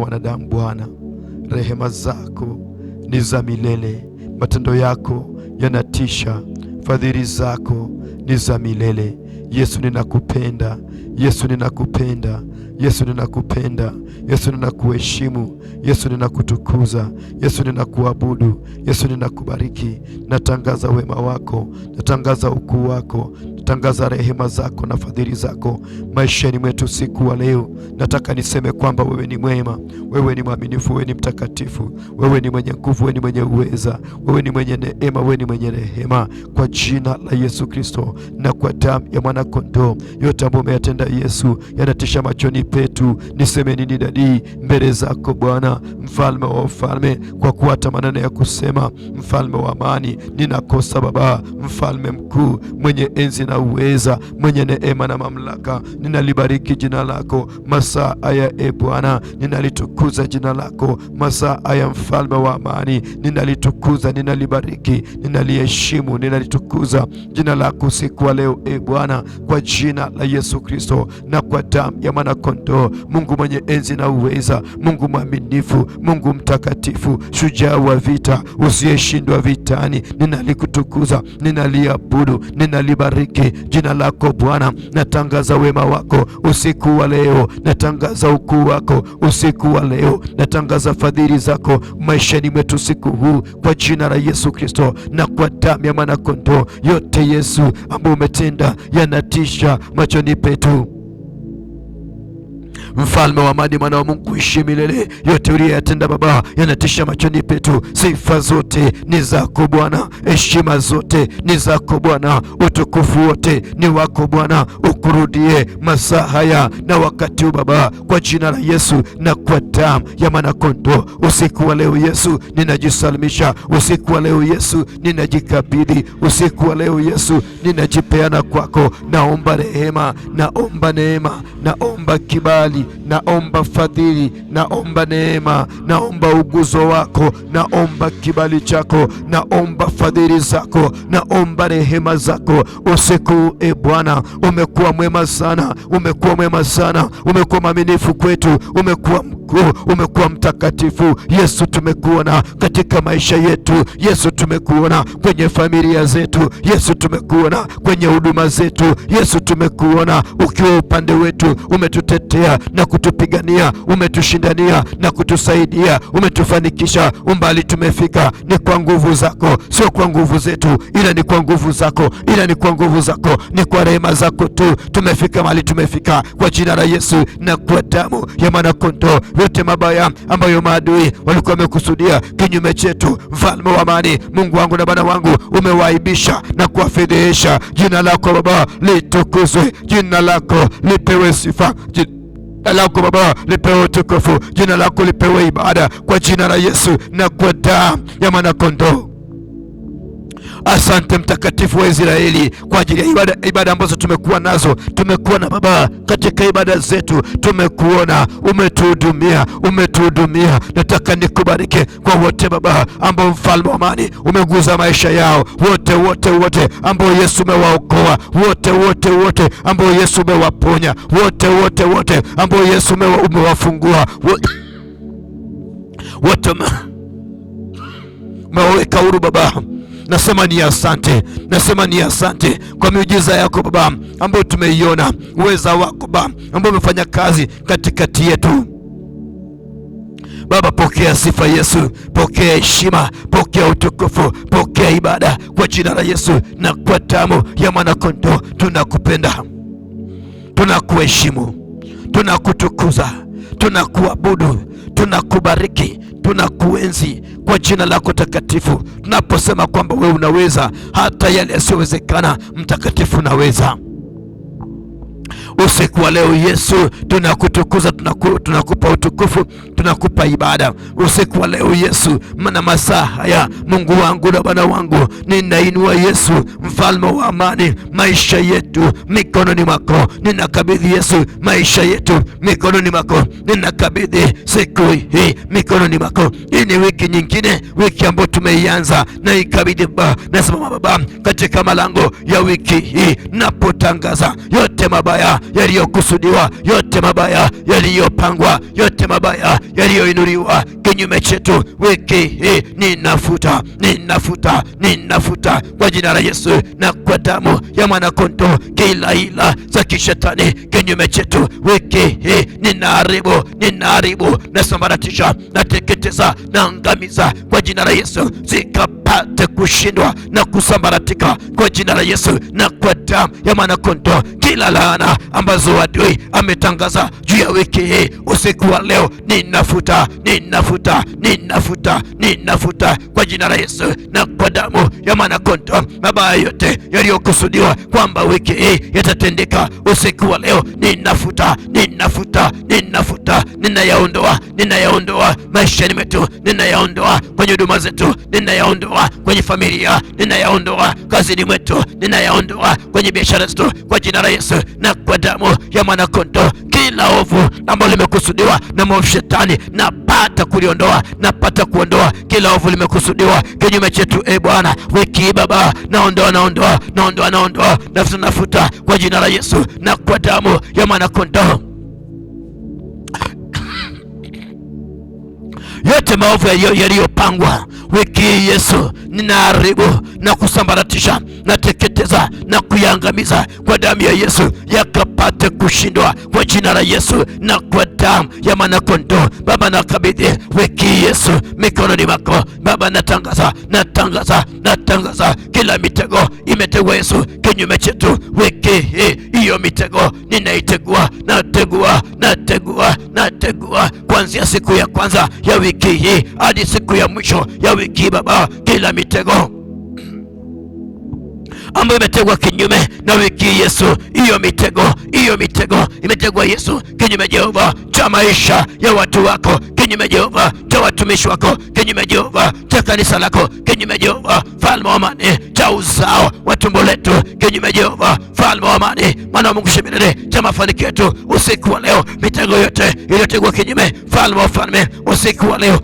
wanadamu. Bwana, rehema zako ni za milele, matendo yako yanatisha, fadhili zako ni za milele. Yesu ninakupenda, Yesu ninakupenda, Yesu ninakupenda, Yesu ninakuheshimu, Yesu ninakutukuza, Yesu ninakuabudu, Yesu ninakubariki. Natangaza wema wako, natangaza ukuu wako, natangaza rehema zako na fadhili zako maishani mwetu siku wa leo. Nataka niseme kwamba wewe ni mwema, wewe ni mwaminifu, wewe ni mtakatifu, wewe ni mwenye nguvu, wewe ni mwenye uweza, wewe ni mwenye neema, wewe ni mwenye rehema. Kwa jina la Yesu Kristo na kwa damu ya mwana kondoo, yote ambayo umeyatenda Yesu yanatisha machoni petu. Niseme nini dadii mbele zako Bwana, mfalme wa ufalme, kwa kuwa hata maneno ya kusema mfalme wa amani ninakosa Baba. Mfalme mkuu, mwenye enzi na uweza, mwenye neema na mamlaka, ninalibariki jina lako masaa haya Bwana, ninalitukuza jina lako masaa haya. Mfalme wa amani, ninalitukuza, ninalibariki, ninaliheshimu, ninalitukuza jina lako siku wa leo Bwana, kwa jina la Yesu Kristo na kwa damu ya mwana kondoo. Mungu mwenye enzi na uweza, Mungu mwaminifu, Mungu mtakatifu, shujaa wa vita, usiyeshindwa vitani, ninalikutukuza, ninaliabudu, ninalibariki jina lako Bwana. Natangaza wema wako usiku wa leo, natangaza ukuu wako usiku wa leo, natangaza fadhili zako maishani mwetu siku huu, kwa jina la Yesu Kristo na kwa damu ya mwana kondoo. Yote Yesu ambayo umetenda yanatisha machoni petu. Mfalme wa amani, mwana wa Mungu ishi milele, yote uliyotenda Baba yanatisha machoni petu. Sifa zote ni zako Bwana, heshima zote ni zako Bwana, utukufu wote ni wako Bwana. Ukurudie masaa haya na wakati huu Baba, kwa jina la Yesu na kwa damu ya mwana kondoo. Usiku wa leo Yesu ninajisalimisha, usiku wa leo Yesu ninajikabidhi, usiku wa leo Yesu ninajipeana kwako. Naomba rehema, naomba neema, naomba kibali, naomba fadhili, naomba neema, naomba uguzo wako, naomba kibali chako, naomba fadhili zako, naomba rehema zako usiku Bwana. Umekuwa mwema sana, umekuwa mwema sana, umekuwa mwaminifu kwetu, umekuwa mkuu, umekuwa mtakatifu. Yesu, tumekuona katika maisha yetu. Yesu, tumekuona kwenye familia zetu. Yesu, tumekuona kwenye huduma zetu. Yesu, tumekuona ukiwa upande wetu, umetutetea na kutupigania, umetushindania na kutusaidia, umetufanikisha. Umbali tumefika ni kwa nguvu zako, sio kwa nguvu zetu, ila ni kwa nguvu zako, ila ni kwa nguvu zako, ni kwa rehema zako tu tumefika mahali tumefika, kwa jina la Yesu na kwa damu ya mwana kondoo. Yote mabaya ambayo maadui walikuwa wamekusudia kinyume chetu, mfalme wa amani, Mungu wangu na Bwana wangu, umewaibisha na kuwafedhehesha. Jina lako Baba litukuzwe, jina lako lipewe sifa, jina lako Baba lipewe utukufu, jina lako lipewe ibada, kwa jina la Yesu na kwa damu ya mwana kondoo. Asante mtakatifu wa Israeli kwa ajili ya ibada ambazo tumekuwa nazo. Tumekuwa na Baba katika ibada zetu, tumekuona, umetuhudumia. Nataka nikubariki kwa wote Baba ambao mfalme wa amani umeguza maisha yao, wote ambao Yesu umewaokoa, wote ambao Yesu umewaponya, wote ambao Yesu umewafungua, wote umewaweka huru Baba. Nasema ni asante kwa miujiza yako Baba ambayo tumeiona, uweza wako Baba ambao umefanya kazi katikati yetu. Baba, pokea sifa Yesu, pokea heshima, pokea utukufu, pokea ibada kwa jina la Yesu na kwa damu ya mwana kondoo. Tunakupenda, tunakuheshimu, tunakutukuza, tunakuabudu, tunakubariki, tunakuenzi kwa jina lako takatifu. Tunaposema kwamba wewe unaweza hata yale yasiyowezekana, mtakatifu unaweza. Usiku wa leo Yesu tunakutukuza, tunakupa utukufu, tunakupa ibada. Usiku wa leo Yesu, maana masaa haya Mungu wangu na Bwana wangu, ninainua Yesu mfalme wa amani, maisha yetu mikononi mwako. Ninakabidhi Yesu maisha yetu mikononi mwako, ninakabidhi siku hii mikononi mwako. Hii ni wiki nyingine, wiki ambayo tumeianza, na ikabidhi Baba. Nasema Baba, katika malango ya wiki hii napotangaza yote mabaya yaliyokusudiwa, yote mabaya yaliyopangwa, yote mabaya yaliyoinuliwa kinyume chetu wiki hii ninafuta kwa jina la Yesu na kwa damu ya mwanakondoo. Kila ila za kishetani kinyume chetu wiki hii ninaharibu, nasambaratisha, nateketeza, naangamiza kwa jina la Yesu, zikapate kushindwa na kusambaratika kwa jina la Yesu na kwa damu ya mwanakondoo. Kila laana ambazo adui ametangaza juu ya wiki hii usiku wa leo ninafuta kwa jina la Yesu na kwa damu ya mwanakondoo. Mabaya yote yaliyokusudiwa kwamba wiki hii yatatendeka usiku wa leo ninafuta, ninayaondoa maishani mwetu, ninayaondoa kwenye huduma zetu, ninayaondoa kwenye familia, ninayaondoa kazini mwetu, ninayaondoa kwenye biashara zetu kwa jina la Yesu na kwa damu ya mwanakondoo. Kila ovu ambalo limekusudiwa na mwovu shetani napata kuondoa kila ovu limekusudiwa kinyume chetu. Bwana, wiki hii Baba, naondoa nafuta kwa jina la Yesu na kwa damu ya mwanakondoo. Yote maovu yaliyopangwa wiki hii Yesu, ninaharibu na kusambaratisha, nateketeza na kuyaangamiza kwa damu ya Yesu, yakapate kushindwa kwa jina la Yesu na kwa damu ya mwanakondoo. Baba, nakabidhi wiki hii Yesu mikononi mwako Baba. Natangaza kila mitego imetegwa Yesu kinyume chetu wiki hii, hiyo mitego ninaitegua, nategua kuanzia siku ya kwanza ya wiki hii hadi siku ya mwisho ya wiki hii Baba. Kila mitego ambayo imetegwa kinyume na wiki Yesu, hiyo mitego imetegwa Yesu kinyume Jehova cha maisha ya watu wako, kinyume Jehova cha watumishi wako, kinyume Jehova cha kanisa lako, kinyume Jehova falme wa amani cha uzao wa tumbo letu, kinyume Jehova falme wa amani mwana wa Mungu shemilele cha mafanikio yetu. Usiku wa leo mitego yote iliyotegwa kinyume falme wa falme, usiku wa leo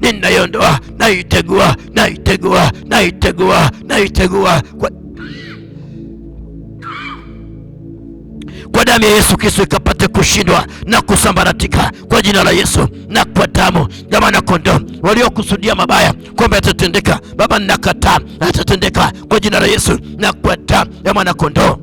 ninaiondoa, naitegua kwa damu ya Yesu Kristo, ikapate kushindwa na kusambaratika kwa jina la Yesu na kwa damu ya mwanakondoo. Waliokusudia mabaya kwamba yatatendeka Baba, ninakataa, yatatendeka kwa jina la Yesu na kwa damu ya mwanakondoo.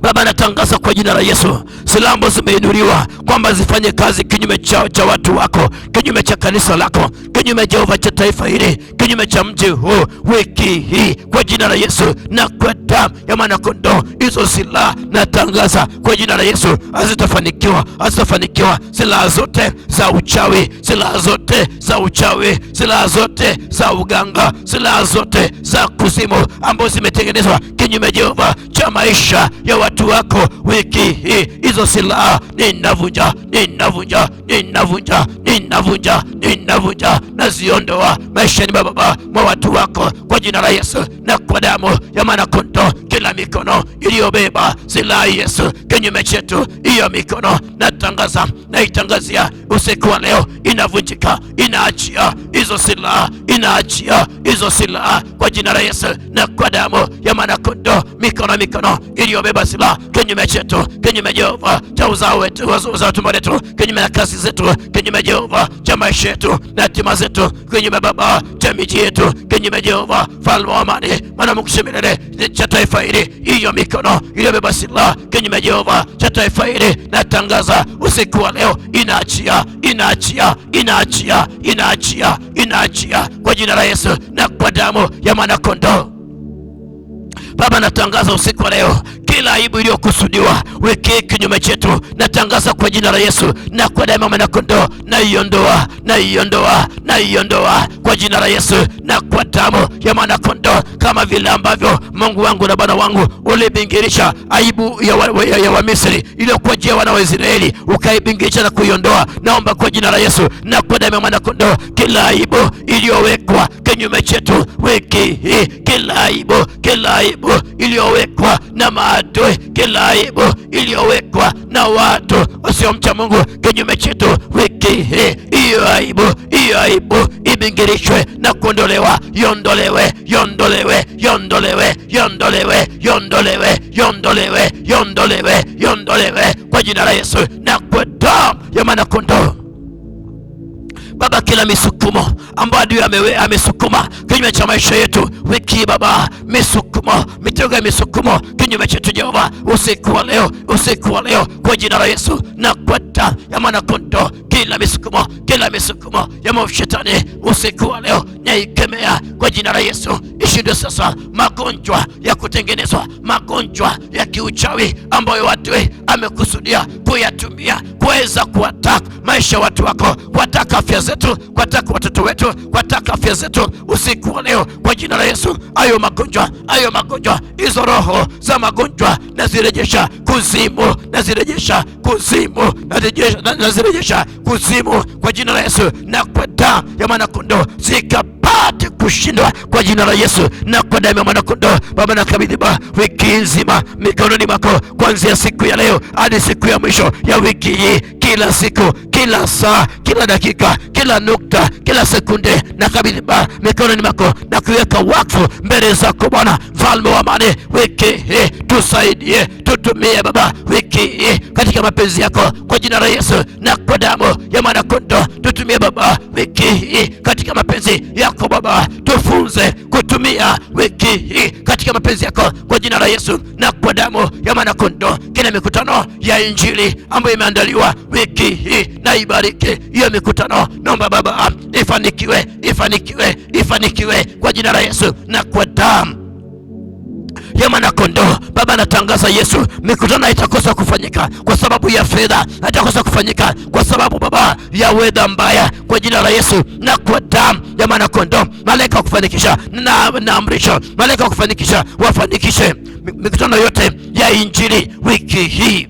Baba, natangaza kwa jina la Yesu, silaha ambazo zimeinuliwa kwamba zifanye kazi kinyume cha watu wako, kinyume cha kanisa lako, kinyume Jehova cha taifa hili, kinyume cha mji huu wiki hii kwa jina la Yesu na kwa damu ya mwanakondoo, hizo silaha natangaza kwa jina la Yesu hazitafanikiwa. Silaha zote za uchawi, silaha zote za uganga, silaha zote za kuzimu ambazo zimetengenezwa kinyume Jehova cha maisha ya watu wako wiki hii, hizo silaha ninavunja, naziondoa maishani Baba mwa watu wako kwa jina la Yesu na kwa damu ya mwanakondoo. Kila mikono iliyobeba silaha Yesu kinyume chetu, hiyo mikono naitangazia usiku wa leo inavunjika, inaachia hizo silaha kwa jina la Yesu na kwa damu ya mwanakondoo. Mikono iliyobeba silaha kinyume chetu, kinyume Jehova cha uzao wetu, uzao tumbo letu, kinyume na kazi zetu, kinyume Jehova cha maisha yetu na hatima zetu, kinyume Baba cha miji yetu, kinyume Jehova falme wa amani mwana Mungu shemilele cha taifa hili, hiyo mikono iliyobeba silaha kinyume Jehova cha taifa hili, natangaza usiku wa leo inaachia kwa jina la Yesu na kwa damu ya mwanakondoo. Baba, natangaza usiku wa leo kila aibu iliyokusudiwa wiki kinyume chetu, natangaza kwa jina la Yesu na kwa damu ya mwanakondoo, naiondoa kwa jina la Yesu na kwa damu ya mwanakondoo. Kama vile ambavyo Mungu wangu na Bwana wangu ulibingirisha aibu ya Wamisri iliyokuwa juu ya wana wa Israeli, ukaibingirisha na kuiondoa, naomba kwa jina la Yesu na kwa damu ya mwanakondoo, kila aibu iliyowekwa kinyume chetu wiki hii, kila aibu iliyowekwa na maadui, kila aibu iliyowekwa na watu wasiomcha Mungu kinyume chetu wiki hii, hiyo aibu hiyo aibu ibingirishwe na kuondolewa. Yondolewe, yondolewe, yondolewe, yondolewe, yondolewe, yondolewe, yondolewe, yondolewe kwa jina la Yesu na kwa damu ya mwanakondoo. Baba, kila misukumo ambayo adui amesukuma kinyume cha maisha yetu wiki Baba, misukumo, mitego ya misukumo kinyume chetu Jehova, usiku wa leo kwa jina la Yesu na kwa damu ya mwanakondoo, kila misukumo ya maovu shetani usiku wa leo naikemea kwa jina la Yesu. Ishinde sasa magonjwa ya kutengenezwa, magonjwa ya kiuchawi ambayo adui amekusudia kuyatumia kuweza kuataka maisha watu wako, kuataka afya zetu, kuataka watoto wetu, kuataka afya zetu usiku wa leo kwa jina la Yesu. Ayo magonjwa, hizo roho za magonjwa nazirejesha kuzimu, nazirejesha kuzimu kwa jina la Yesu na kwa damu ya mwanakondoo zikapate kushindwa kwa jina la Yesu na kwa damu ya mwanakondoo. Baba, nakabidhi wiki nzima mikononi mwako, kuanzia siku ya leo hadi siku ya mwisho ya wiki hii, kila siku, kila saa, kila dakika, kila nukta, kila sekunde nakabidhi mikononi mwako na kuweka wakfu mbele zako Bwana mfalme wa amani. Wiki hii tusaidie, tutumie Baba wiki hii katika mapenzi yako kwa jina la Yesu na kwa damu ya mwanakondoo. Tutumie Baba wiki hii katika mapenzi yako Baba, tufunze kutumia wiki hii katika mapenzi yako kwa jina la Yesu na kwa damu ya mwanakondoo. Kila mikutano ya injili ambayo imeandaliwa wiki hii na ibariki hiyo mikutano, naomba Baba ifanikiwe kwa jina la Yesu na kwa damu ya mwanakondoo. Baba, natangaza Yesu, mikutano haitakosa kufanyika kwa sababu ya fedha, haitakosa kufanyika kwa sababu Baba ya weather mbaya kwa jina la Yesu na kwa damu ya mwanakondoo. Malaika kufanikisha na amrisha malaika kufanikisha, wafanikishe mikutano yote ya injili wiki hii.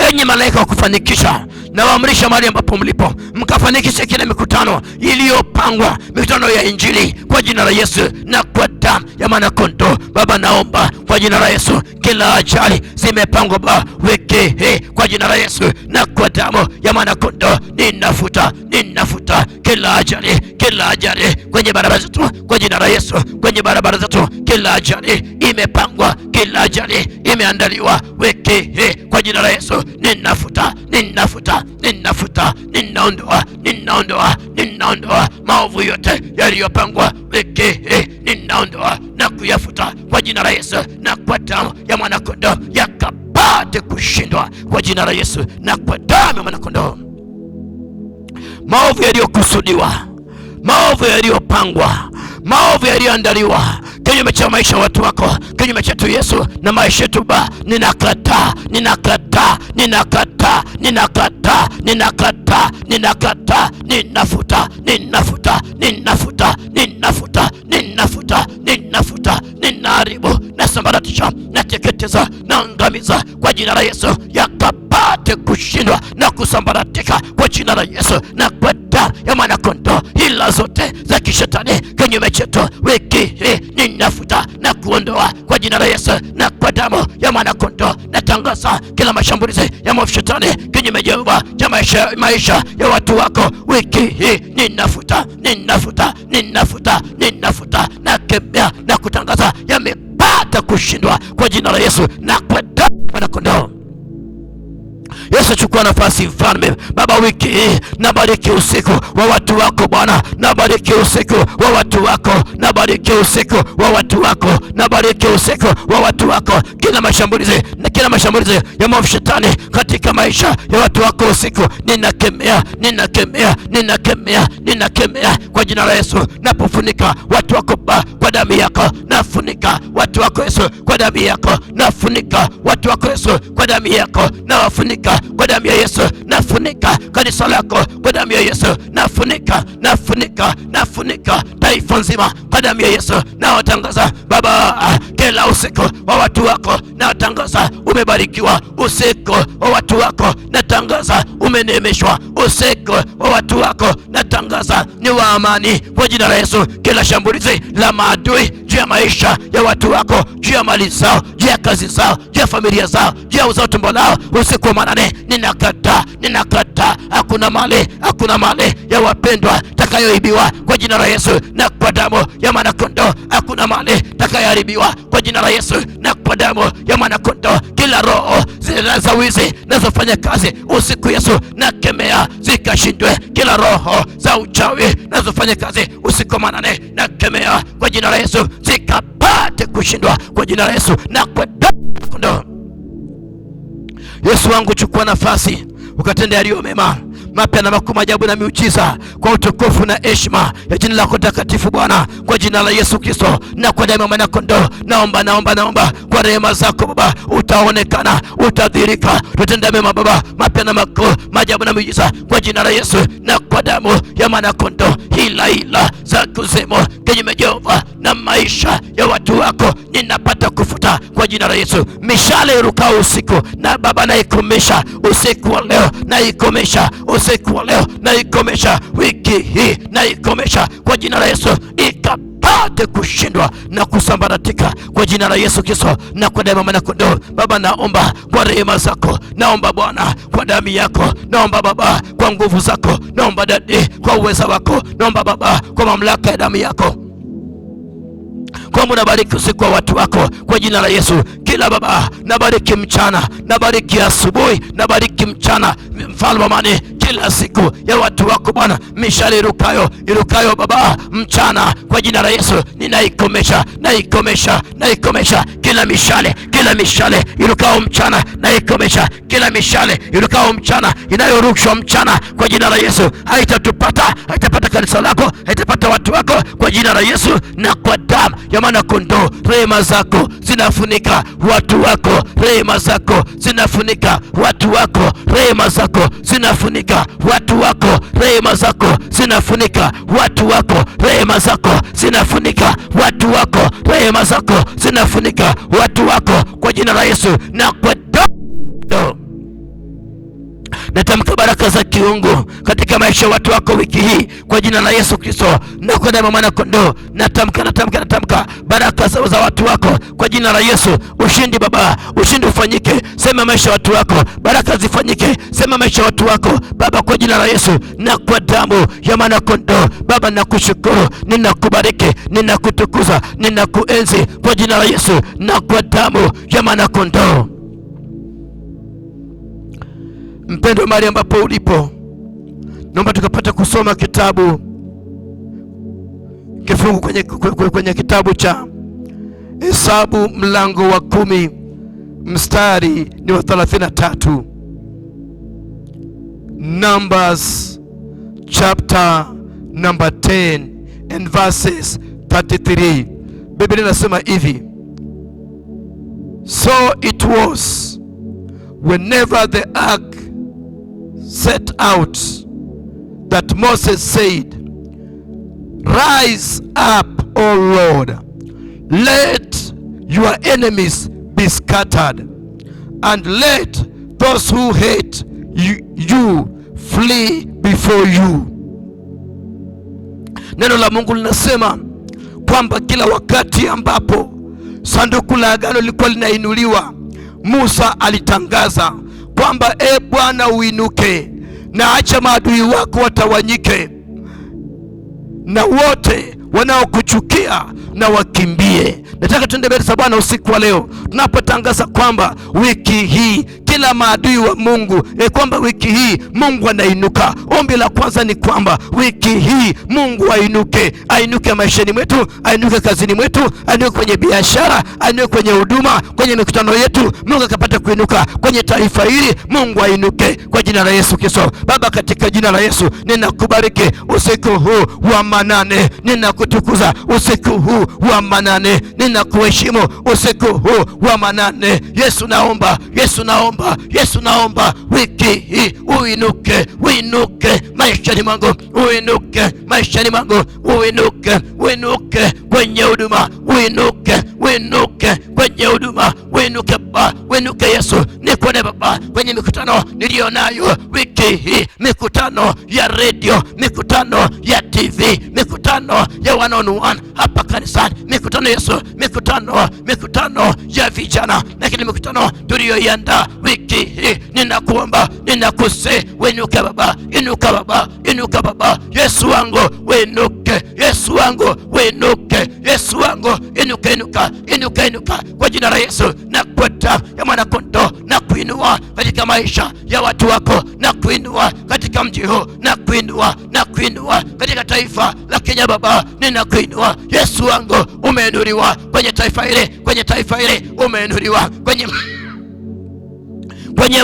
Enyi malaika wa kufanikisha, na waamrisha mahali ambapo mlipo mkafanikishe kila mikutano iliyopangwa, mikutano ya injili kwa jina la Yesu na kwa damu ya mwanakondoo. Baba, naomba kwa jina la Yesu, kila ajali zimepangwa Baba wiki hii kwa jina la Yesu na kwa damu ya mwanakondoo, ninafuta kila ajali kwenye barabara zetu kwa jina la Yesu, kwenye barabara zetu kila ajali imepangwa, kila ajali imeandaliwa wiki hii kwa jina la Yesu, ninaondoa maovu yote yaliyopangwa wiki hii, ninaondoa na kuyafuta kwa jina la Yesu na kwa damu ya mwanakondoo, yakapate kushindwa kwa jina la Yesu na kwa damu ya mwanakondoo. Maovu yaliyokusudiwa, maovu yaliyopangwa, maovu yaliyoandaliwa kinyume cha maisha watu wako, kinyume chetu Yesu na maisha yetu Baba, ninakataa, ninaharibu, nasambaratisha, nateketeza, naangamiza kwa jina la Yesu, yakapate kushindwa na kusambaratika kwa jina la Yesu na kwa damu ya mwanakondoo. Hila zote za kishetani kinyume chetu wiki hii ninafuta na kuondoa kwa jina la Yesu na kwa damu ya mwanakondoo. Natangaza kila mashambulizi ya maovu shetani kinyume Jehova cha maisha ya watu wako wiki hii ninafuta, na kemea na kutangaza yamepata kushindwa kwa jina la Yesu na kwa damu ya mwanakondoo. Yesu, chukua nafasi mfalme Baba, wiki hii nabariki usiku wa watu wako Bwana, nabariki usiku wa watu wako, nabariki usiku wa watu wako, nabariki usiku wa watu wako. Kila mashambulizi ya maovu shetani katika maisha ya watu wako usiku ninakemea kwa jina la Yesu. Napofunika watu wako kwa damu yako, nafunika watu wako Yesu kwa damu yako, nafunika watu wako Yesu kwa damu yako, na wafunika kwa damu ya Yesu, nafunika kanisa lako kwa damu ya Yesu, nafunika taifa nzima kwa damu ya Yesu. Na watangaza Baba, kila usiku wa watu wako, na watangaza umebarikiwa usiku wa watu wako, natangaza umenemeshwa usiku wa watu wako, natangaza ni wa amani kwa jina la Yesu. Kila shambulizi la maadui juu ya maisha ya watu wako, juu ya mali zao, juu ya kazi zao, juu ya familia zao, juu ya uzao tumbo lao, usiku wa manane ninakataa. Hakuna mali ya wapendwa takayoibiwa kwa jina la Yesu na kwa damu ya mwanakondoo. Hakuna mali takayoharibiwa kwa jina la Yesu na kwa damu ya mwanakondoo. Kila roho za wizi nazofanya kazi usiku, Yesu nakemea zikashindwe. Kila roho za uchawi nazofanya kazi usiku manane, nakemea kwa jina la Yesu zikapate kushindwa kwa jina la Yesu na kwa damu ya kondoo. Yesu wangu, chukua nafasi ukatende yaliyo mema, mapya na makuu, maajabu na miujiza, kwa utukufu na heshima ya jina lako takatifu Bwana, kwa jina la Yesu Kristo na kwa damu ya mwana kondoo. Naomba kwa rehema zako Baba, utaonekana, utadhirika, tutende mema Baba, mapya na makuu, maajabu na miujiza, kwa jina la Yesu na kwa damu ya mwana kondoo. Hila za kuzimu kinyume Jehova na maisha ya watu wako ninapata kufuta kwa jina la Yesu. Mishale irukao usiku na Baba, naikomesha usiku wa leo, naikomesha usiku wa leo, naikomesha wiki hii, naikomesha kwa jina la Yesu, ikapate kushindwa na kusambaratika kwa jina la Yesu Kristo na kwa damu ya mwana kondoo. Baba, naomba kwa rehema zako, naomba Bwana kwa damu yako, naomba Baba kwa nguvu zako, naomba Dadi kwa uweza wako, naomba Baba kwa mamlaka ya damu yako, kwa nabariki usiku wa watu wako kwa jina la Yesu. Kila Baba, nabariki mchana, nabariki asubuhi, nabariki mchana, mfalme amani, kila siku ya watu wako Bwana. Mishale irukayo Baba mchana kwa jina la Yesu ninaikomesha. Kila mishale irukao mchana naikomesha. Kila mishale irukao mchana, inayorushwa mchana kwa jina la Yesu haitatupata, haitapata kanisa lako, haitapata watu wako kwa jina la Yesu na kwa damu ya mwana kondoo. Rehema zako zinafunika watu wako, rehema zako zinafunika watu wako, rehema zako zinafunika watu wako, rehema zako zinafunika watu wako, rehema zako zinafunika watu wako, rehema zako zinafunika watu wako kwa jina la Yesu na kwa damu. Natamka baraka za kiungu katika maisha ya watu wako wiki hii kwa jina la Yesu Kristo na kwa damu ya mwana kondoo. Natamka baraka za watu wako kwa jina la Yesu. Ushindi Baba, ushindi ufanyike, sema maisha ya watu wako, baraka zifanyike, sema maisha ya watu wako Baba, kwa jina la Yesu na kwa damu ya mwana kondoo. Baba, nakushukuru, ninakubariki, ninakutukuza, ninakuenzi kwa jina la Yesu na kwa damu ya mwana kondoo. Mpendo, mahali ambapo ulipo, naomba tukapata kusoma kifungu kwenye kitabu cha Hesabu mlango wa 10 mstari ni wa 33. Numbers chapter number 10 and verses 33. Biblia inasema hivi: So it was whenever the ark set out that Moses said, Rise up, O Lord, let your enemies be scattered, and let those who hate you flee before you. Neno la Mungu linasema kwamba kila wakati ambapo sanduku la agano lilikuwa linainuliwa, Musa alitangaza kwamba Bwana uinuke na acha maadui wako watawanyike, na wote wanaokuchukia na wakimbie. Nataka tuende mbele za Bwana usiku wa leo tunapotangaza kwamba wiki hii kila maadui wa Mungu kwamba wiki hii Mungu anainuka. Ombi la kwanza ni kwamba wiki hii Mungu ainuke maishani mwetu, ainuke kazini mwetu, ainuke kwenye biashara, ainuke kwenye huduma, kwenye mikutano yetu. Mungu akapata kuinuka kwenye taifa hili, Mungu ainuke kwa jina la Yesu Kristo. Baba, katika jina la Yesu ninakubariki usiku huu wa manane, ninakutukuza usiku huu wa manane, ninakuheshimu usiku huu wa manane. Yesu naomba wiki hii uinuke maishani mwangu, uinuke kwenye huduma, uinuke kwenye huduma, uinuke Baba, uinuke Yesu. Nikuone Baba kwenye mikutano nilionayo wiki hii, mikutano ya radio, mikutano ya TV, mikutano ya one on one hapa kanisani, mikutano Yesu, mikutano ya vijana, lakini mikutano tulioiandaa wiki hii. Ninakuomba, ninakusihi, uinuke Baba, inuka Baba, inuka Baba. Yesu wangu uinuke, Yesu wangu uinuke, Yesu wangu inuka, inuka, inuka, inuka kwa jina la Yesu. Na kwa damu ya mwana kondoo na kuinua katika maisha ya watu wako, na kuinua katika mji huu, na kuinua katika taifa la Kenya Baba, ninakuinua Yesu wangu. Umeinuliwa kwenye taifa hili, kwenye taifa hili umeinuliwa, kwenye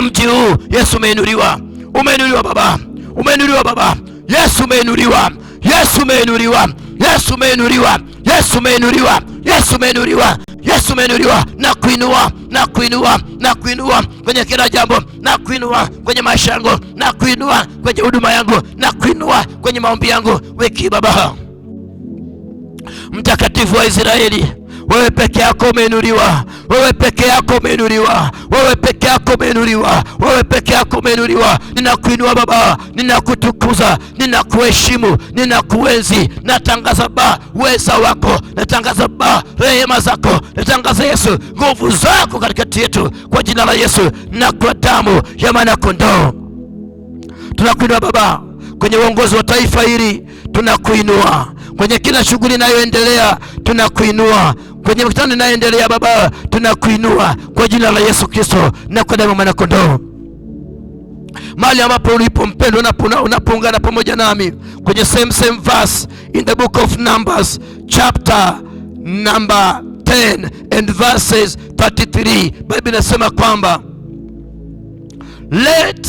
mji huu Yesu umeinuliwa, umeinuliwa Baba, umeinuliwa Baba. Yesu umeinuliwa, Yesu umeinuliwa, Yesu umeinuliwa, Yesu umeinuliwa, Yesu umeinuliwa, Yesu umeinuliwa. Na kuinua, na kuinua, na kuinua kwenye kila jambo, na kuinua kwenye maisha yangu, na kuinua kwenye huduma yangu, na kuinua kwenye maombi yangu wiki Baba. Mtakatifu wa Israeli, wewe peke yako umeinuliwa, wewe peke yako umeinuliwa, wewe peke yako umeinuliwa, wewe peke yako umeinuliwa. Ninakuinua Baba, ninakutukuza, ninakuheshimu, ninakuenzi. Natangaza Baba uweza wako, natangaza Baba rehema zako, natangaza Yesu nguvu zako katikati yetu kwa jina la Yesu na kwa damu ya mwana kondoo. Tunakuinua Baba kwenye uongozi wa taifa hili, tunakuinua kwenye kila shughuli inayoendelea, tunakuinua kwenye mikutano inayoendelea Baba, tunakuinua kwa jina la Yesu Kristo na kwa damu ya mwana kondoo. Mahali ambapo ulipo mpendwa, unapoungana pamoja nami kwenye same verse in the book of Numbers chapter number 10 and verses 33, Biblia inasema kwamba let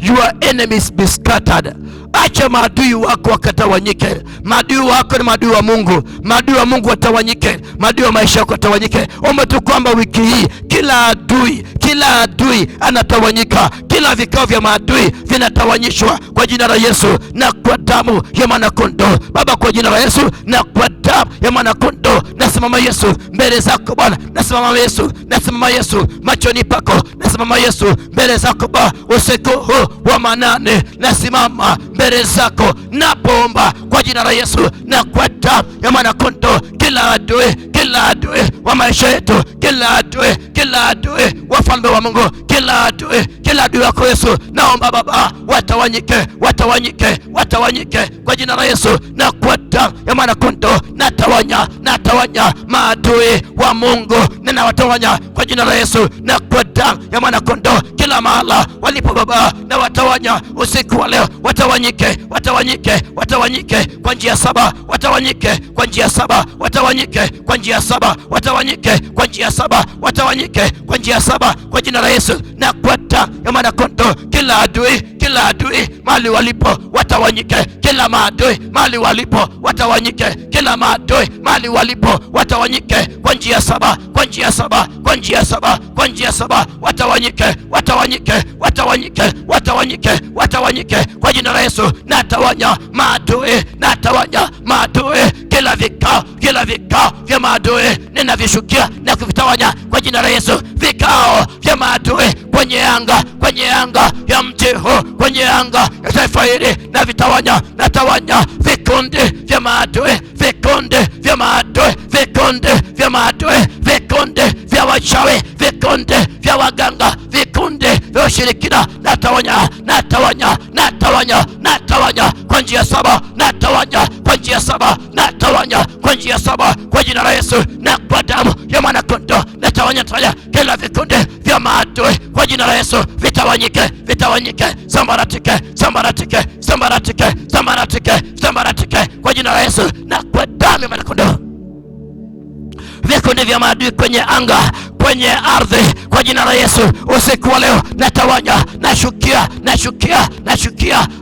your enemies be scattered. Acha maadui wako wakatawanyike. Maadui wako ni maadui wa Mungu, maadui wa Mungu watawanyike, maadui wa maisha yako watawanyike. Omba tu kwamba wiki hii kila adui anatawanyika, kila vikao vya maadui vinatawanyishwa kwa jina la Yesu na kwa damu ya mwana kondoo. Baba, kwa jina la Yesu na kwa damu ya mwana kondoo, nasimama Yesu mbele zako Bwana, nasimama Yesu machoni pako, nasimama Yesu mbele zako Baba. Usiku huu wa manane nasimama mbele zako, napoomba kwa jina la Yesu na kwa damu ya mwana kondoo, kila adui wa maisha yetu, kila adui wa falme wa Mungu, kila adui wako Yesu, naomba Baba watawanyike kwa jina la Yesu na kwa damu ya mwana kondoo. Natawanya maadui wa Mungu, ninawatawanya kwa jina la Yesu na kwa damu ya mwana kondoo. Kila mahala walipo Baba, na watawanya usiku wa leo, watawanyike kwa njia saba, watawanyike kwa njia saba, watawanyike kwa njia saba, watawanyike kwa njia saba, watawanyike kwa njia saba kwa jina la Yesu na kwa damu ya mwana kondoo. Kila adui mahali walipo watawanyike, kila maadui mahali walipo watawanyike, kila maadui mahali walipo watawanyike kwa njia saba, kwa njia saba, kwa njia saba, kwa njia saba, watawanyike kwa jina la Yesu. Natawanya maadui, kila vikao vya maadui ninavishukia na kuvitawanya kwa jina la Yesu. Vikao vya maadui kwenye anga ya mji huu, kwenye anga ya taifa hili na vitawanya, natawanya vikundi vya maadui, vikundi vikundi vya wachawi, vikundi vya waganga, vikundi vya ushirikina, natawanya kwa njia saba, natawanya kwa njia saba, natawanya kwa njia saba kwa jina la Yesu na kwa damu ya mwana kondoo. Natawanya kila vikundi vya maadui kwa jina la Yesu, vitawanyike, sambaratike kwa jina la Yesu na kwa damu ya mwana kondoo. Vikundi vya maadui kwenye anga, kwenye ardhi kwa jina la Yesu, usiku wa leo natawanya, nashukia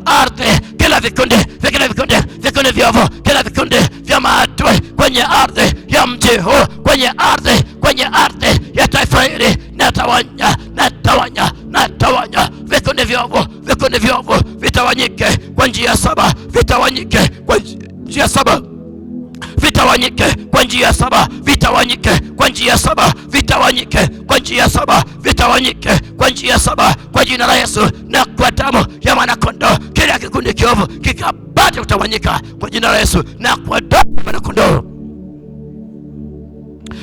ardhi, kila vikundi vyovu, kila vikundi vya maadui kwenye ardhi ya mji huu, kwenye ardhi ya taifa hili, natawanya vikundi vyovu, vitawanyike kwa njia saba, vitawanyike kwa njia saba, vitawanyike kwa njia 7, vitawanyike kwa njia 7, vitawanyike kwa njia 7, vitawanyike kwa njia 7 kwa jina la Yesu na kwa damu ya mwanakondoo. Kila kikundi kiovu kikapate kutawanyika kwa jina la Yesu na kwa damu ya mwanakondoo.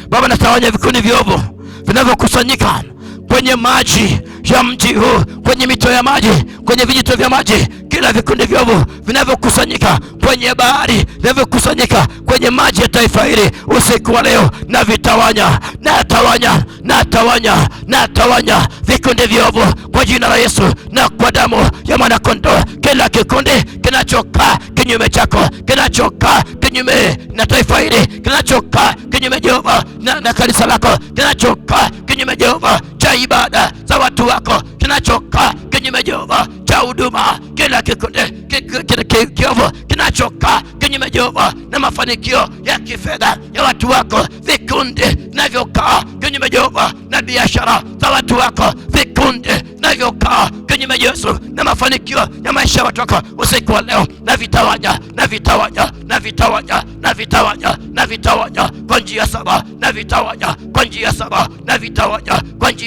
Baba, natawanya vikundi viovu vinavyokusanyika kwenye maji ya mji huu, kwenye mito ya maji, kwenye vijito vya maji, kila vikundi viovu vinavyokusanyika kwenye bahari, vinavyokusanyika kwenye maji ya taifa hili usiku wa leo, na vitawanya, natawanya vikundi viovu kwa jina la Yesu na kwa damu ya mwanakondoo. Kila kikundi kinachokaa kinyume chako, kinachokaa kinyume na taifa hili, kinachokaa kinyume Jehova na kanisa lako, kinachokaa kinyume Jehova cha ibada za watu wako, kinachokaa kinyume Jehova cha huduma, kila kikundi kiovu kinachokaa kinyume Jehova na mafanikio ya kifedha ya watu wako, vikundi vinavyokaa kinyume Jehova na biashara za watu wako, vikundi vinavyokaa kinyume Yesu na mafanikio ya maisha ya watu wako, usiku wa leo na vitawanya kwa njia 7, na vitawanya kwa njia 7, na vitawanya kwa njia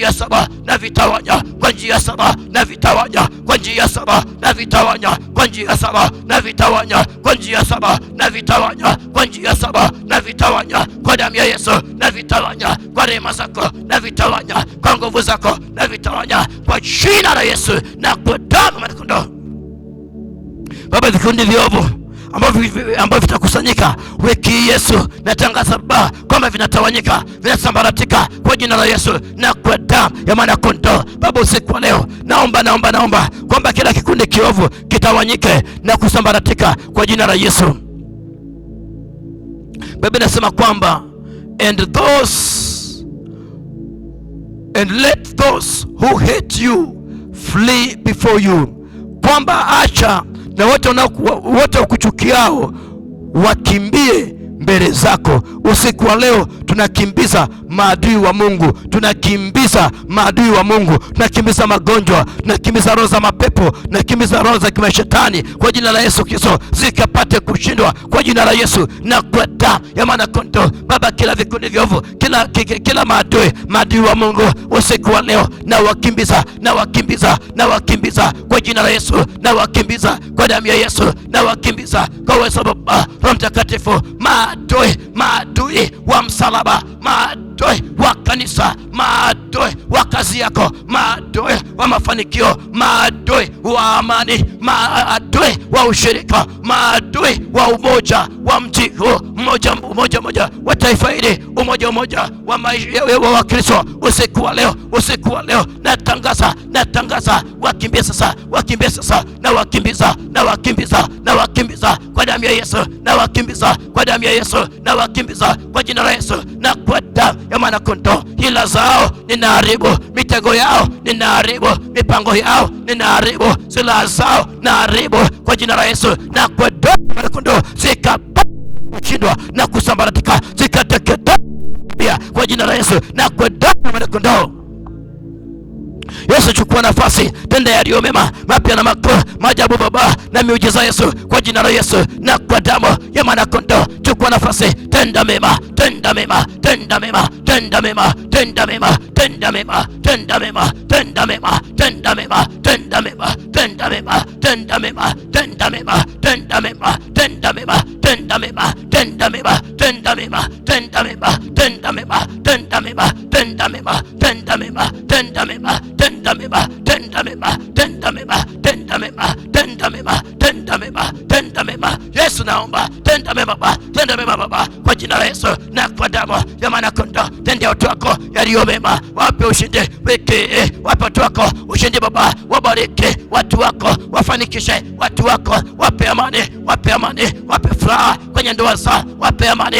7, na vitawanya kwa njia 7, na vitawanya kwa njia 7, na vitawanya kwa njia 7, na vitawanya kwa njia 7, na vitawanya kwa njia 7, na vitawanya kwa damu ya Yesu, na vitawanya kwa rehema zako, na vitawanya kwa nguvu zako, na vitawanya kwa jina la Yesu na kwa damu ya mwanakondoo. Baba, vikundi viovu ambavyo vitakusanyika wiki hii, Yesu natangaza Baba kwamba vinatawanyika, vinasambaratika kwa jina la Yesu na kwa damu ya mwanakondoo. Baba, usiku wa leo naomba kwamba kila kikundi kiovu kitawanyike na kusambaratika kwa jina la Yesu. Baba, nasema kwamba and let those who hate you flee before you, kwamba acha na wote wakuchukiao wakimbie mbele zako. Usiku wa leo tunakimbiza maadui wa Mungu, tunakimbiza magonjwa, tunakimbiza roho za mapepo, tunakimbiza roho za kimashetani kwa jina la Yesu Kristo, zikapate kushindwa kwa jina la Yesu na kwa damu ya mwanakondoo. Baba, kila vikundi viovu, kila maadui wa Mungu, usiku wa leo na wakimbiza kwa jina la Yesu, na wakimbiza kwa damu ya Yesu, na wakimbiza kwa uwezo wa Baba Roho Mtakatifu, maadui wa msalaba, maadui wa kanisa, maadui wa kazi yako, maadui wa mafanikio, maadui wa amani, maadui wa ushirika, maadui wa umoja wa mji huu, umoja wa taifa hili, umoja wa Wakristo. Usiku wa leo natangaza wakimbie sasa, na wakimbiza kwa damu ya Yesu, na wakimbiza kwa damu ya Yesu, na wakimbiza kwa jina la Yesu na kwa damu ya mwanakondoo. Hila zao ninaharibu, mitego yao ninaharibu, mipango yao ninaharibu, silaha zao naharibu kwa jina la Yesu na kwa damu ya mwanakondoo, zikashindwa na kusambaratika, zikateketea kwa jina la Yesu na kwa damu ya mwanakondoo. Yesu, chukua nafasi, tenda yaliyo mema, mapya na makuu, maajabu Baba na miujiza Yesu kwa jina la Yesu na kwa damu ya mwanakondoo. Chukua nafasi, tenda mema, Yesu, naomba tenda mema Baba kwa jina la Yesu na kwa damu ya mwanakondoo. Tendea watu wako yaliyo mema, wape ushindi wiki, wape watu wako ushindi Baba, wabariki watu wako, wafanikishe watu wako, wape amani, wape furaha kwenye ndoa zao, wape amani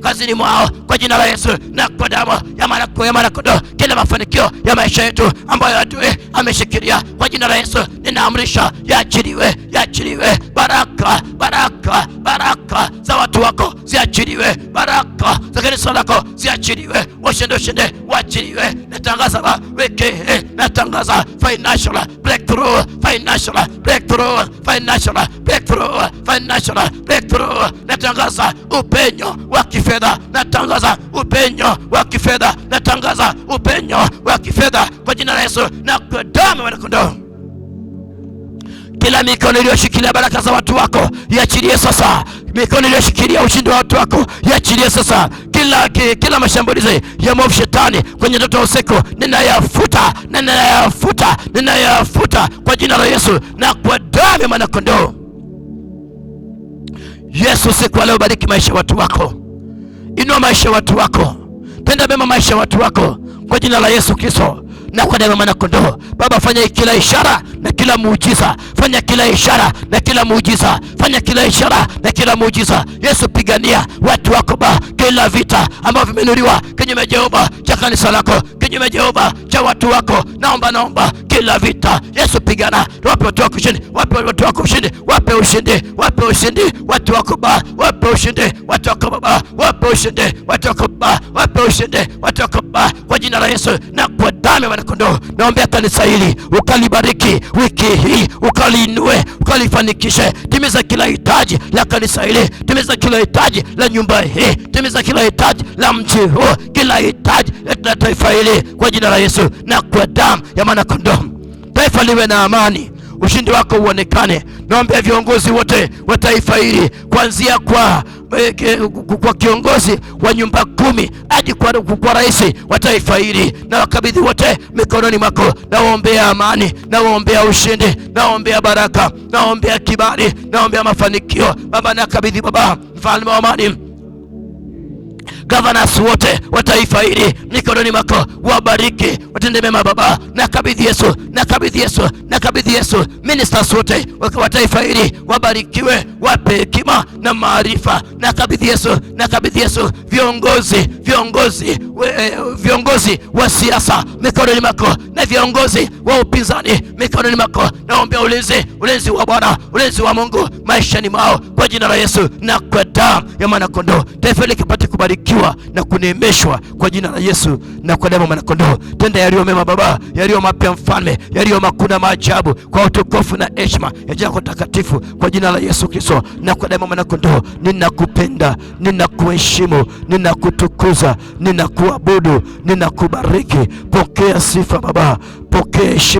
kazini mwao, kwa jina la Yesu na kwa damu ya mwanakondoo. Kila mafanikio ya maisha yetu ambayo adui ameshikilia kwa jina la Yesu ninaamrisha yaachiliwe. Baraka za watu wako ziachiliwe ziachiliwe. Baraka za kanisa lako ziachiliwe. Ushindi uachiliwe. Natangaza Baba wiki hii, natangaza financial breakthrough, financial breakthrough, financial breakthrough, financial breakthrough. Natangaza upenyo wa kifedha, natangaza upenyo wa kifedha, natangaza upenyo wa kifedha kwa jina la Yesu na kwa damu ya Mwana-Kondoo. Kila mikono iliyoshikilia baraka za watu wako iachilie sasa. Mikono iliyoshikilia ushindi wa watu wako iachilie sasa. Kila mashambulizi ya mwovu shetani kwenye ndoto usiku ninayafuta kwa jina la Yesu na kwa damu ya Mwana-Kondoo. Yesu, siku leo bariki maisha ya watu wako. Inua maisha ya watu wako. Tenda mema maisha ya watu wako kwa jina la Yesu Kristo na kwa damu ya Mwana-Kondoo. Baba, fanya kila ishara na kila muujiza. Fanya kila ishara na kila muujiza. Fanya kila ishara na kila muujiza. Yesu, pigania watu wako Baba, kila vita ambavyo vimenuliwa kinyume Jehova cha kanisa lako, kinyume Jehova cha watu wako. Naomba kila vita Yesu, pigana. Wape watu wako ushindi, wape watu wako ushindi, wape ushindi watu wako Baba, wape ushindi watu wako Baba, wape ushindi watu wako Baba, wape ushindi watu wako Baba kwa jina la Yesu na kwa damu ya Mwana-Kondoo. Naombea kanisa hili ukalibariki wiki hii, ukaliinue, ukalifanikishe. Timiza kila hitaji la kanisa hili, timiza kila hitaji la nyumba hii, timiza kila hitaji la mji huu, kila hitaji la taifa hili kwa jina la Yesu na kwa damu ya Mwana-Kondoo. Taifa liwe na amani, ushindi wako uonekane. Naombea viongozi wote wa taifa hili, kuanzia kwa kiongozi wa nyumba 10 hadi kwa rais wa taifa hili, na wakabidhi wote mikononi mwako. Naombea amani, naombea ushindi, naombea baraka, naombea kibali, naombea mafanikio. Baba, nakabidhi Baba mfalme wa amani governors wote wa taifa hili mikononi mwako. Wabariki, watende mema Baba. Nakabidhi Yesu ministers wote wa taifa hili, wabarikiwe, wape hekima na maarifa. Nakabidhi Yesu viongozi wa siasa mikononi mwako, na viongozi wa upinzani mikononi mwako. Naomba ulinzi wa Bwana, ulinzi wa Mungu maishani mwao kwa jina la Yesu na kwa damu ya Mwana-Kondoo. Taifa hili kipate kubarikiwa na kuneemeshwa kwa jina la Yesu na kwa damu ya Mwana-Kondoo. Tenda yaliyo mema Baba, yaliyo mapya Mfalme, yaliyo makuu na maajabu, kwa utukufu na heshima ya jina lako takatifu kwa jina la Yesu Kristo na kwa damu ya Mwana-Kondoo. Ninakupenda, ninakuheshimu, ninakutukuza, ninakuabudu, ninakubariki. Pokea sifa Baba, pokea heshima.